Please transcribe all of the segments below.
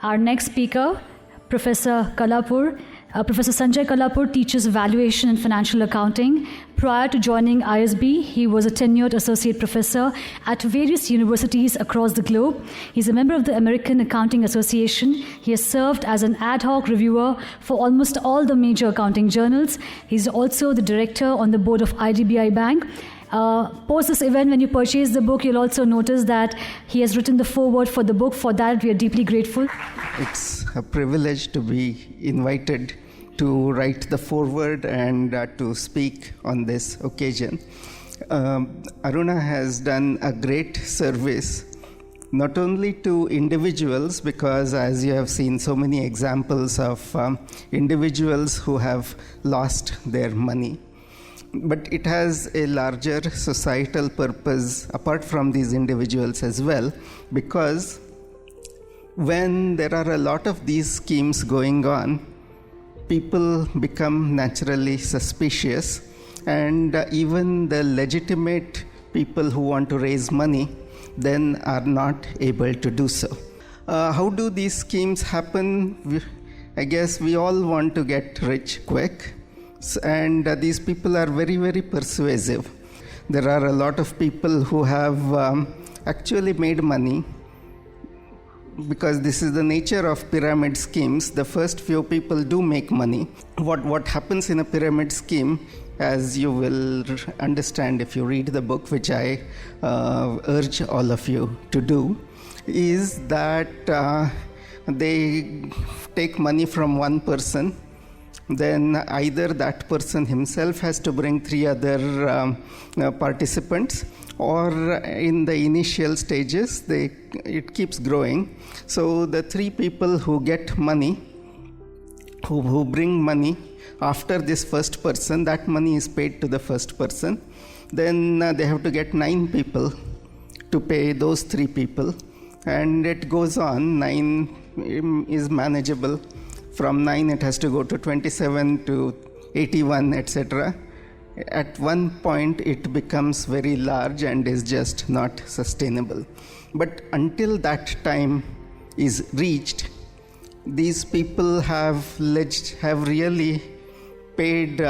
Our next speaker, Professor Kallapur. Professor Sanjay Kallapur teaches valuation and financial accounting. Prior to joining ISB, he was a tenured associate professor at various universities across the globe. He's a member of the American Accounting Association. He has served as an ad hoc reviewer for almost all the major accounting journals. He's also the director on the board of IDBI Bank. Post this event, when you purchase the book, you'll also notice that he has written the foreword for the book. For that, we are deeply grateful. It's a privilege to be invited to write the foreword and to speak on this occasion. Aruna has done a great service, not only to individuals, because as you have seen so many examples of individuals who have lost their money, but it has a larger societal purpose apart from these individuals as well, because when there are a lot of these schemes going on, people become naturally suspicious, and even the legitimate people who want to raise money then are not able to do so. How do these schemes happen? I guess we all want to get rich quick. And these people are very, very persuasive. There are a lot of people who have actually made money, because this is the nature of pyramid schemes. The first few people do make money. What happens in a pyramid scheme, as you will understand if you read the book, which I urge all of you to do, is that they take money from one person. Then either that person himself has to bring 3 other participants, or in the initial stages, it keeps growing. So the 3 people who get money, who bring money after this first person, that money is paid to the first person. Then they have to get 9 people to pay those 3 people. And it goes on. 9 is manageable. From 9, it has to go to 27 to 81, etc. At one point, it becomes very large and is just not sustainable. But until that time is reached, these people have really paid,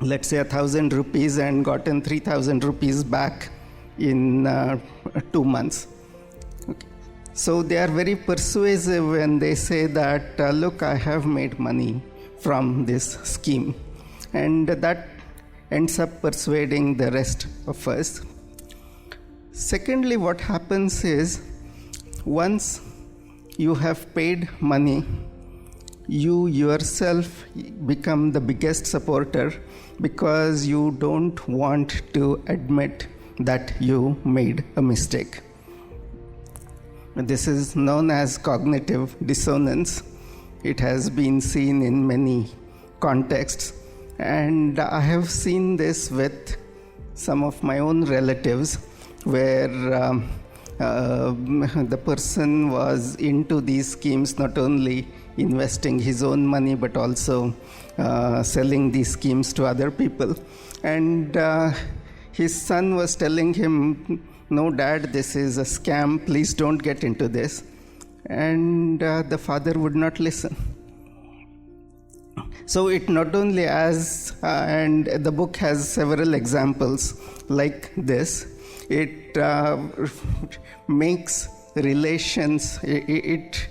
let's say, 1,000 rupees and gotten 3,000 rupees back in 2 months. So they are very persuasive when they say that, look, I have made money from this scheme. And that ends up persuading the rest of us. Secondly, what happens is, once you have paid money, you yourself become the biggest supporter, because you don't want to admit that you made a mistake. This is known as cognitive dissonance. It has been seen in many contexts, and I have seen this with some of my own relatives, where the person was into these schemes, not only investing his own money but also selling these schemes to other people. And his son was telling him, "No, Dad, this is a scam. Please don't get into this." And the father would not listen. So it not only and the book has several examples like this, it makes relations, it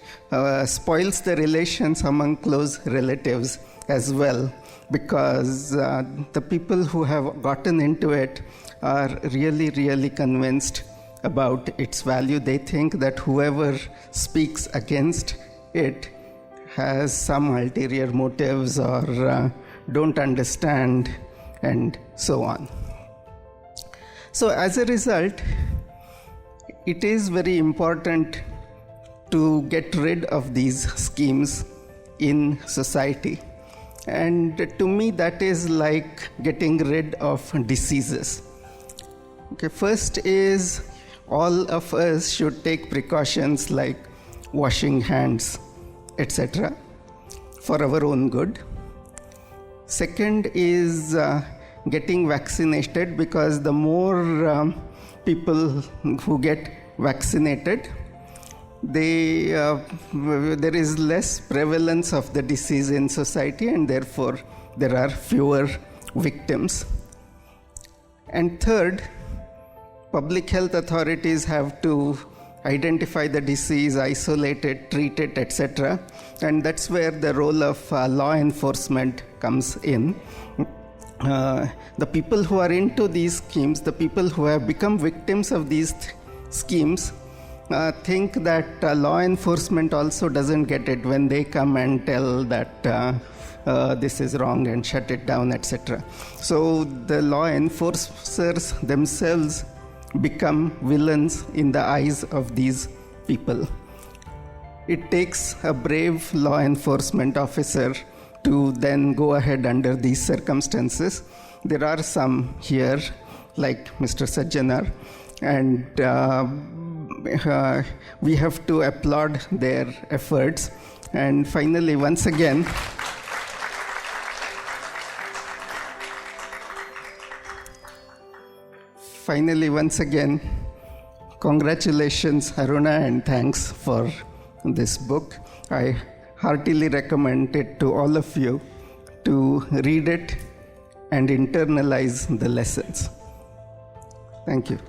spoils the relations among close relatives as well, because the people who have gotten into it are really, really convinced about its value. They think that whoever speaks against it has some ulterior motives or don't understand, and so on. So as a result, it is very important to get rid of these schemes in society. And to me, that is like getting rid of diseases. Okay, first is, all of us should take precautions like washing hands, etc., for our own good. Second is getting vaccinated, because the more people who get vaccinated, there is less prevalence of the disease in society, and therefore there are fewer victims. And third, public health authorities have to identify the disease, isolate it, treat it, etc. And that's where the role of law enforcement comes in. The people who are into these schemes, the people who have become victims of these schemes, think that law enforcement also doesn't get it when they come and tell that this is wrong and shut it down, etc. So the law enforcers themselves become villains in the eyes of these people. It takes a brave law enforcement officer to then go ahead under these circumstances. There are some here, like Mr. Sajjanar, and we have to applaud their efforts. And finally, once again, congratulations, Aruna, and thanks for this book. I heartily recommend it to all of you to read it and internalize the lessons. Thank you.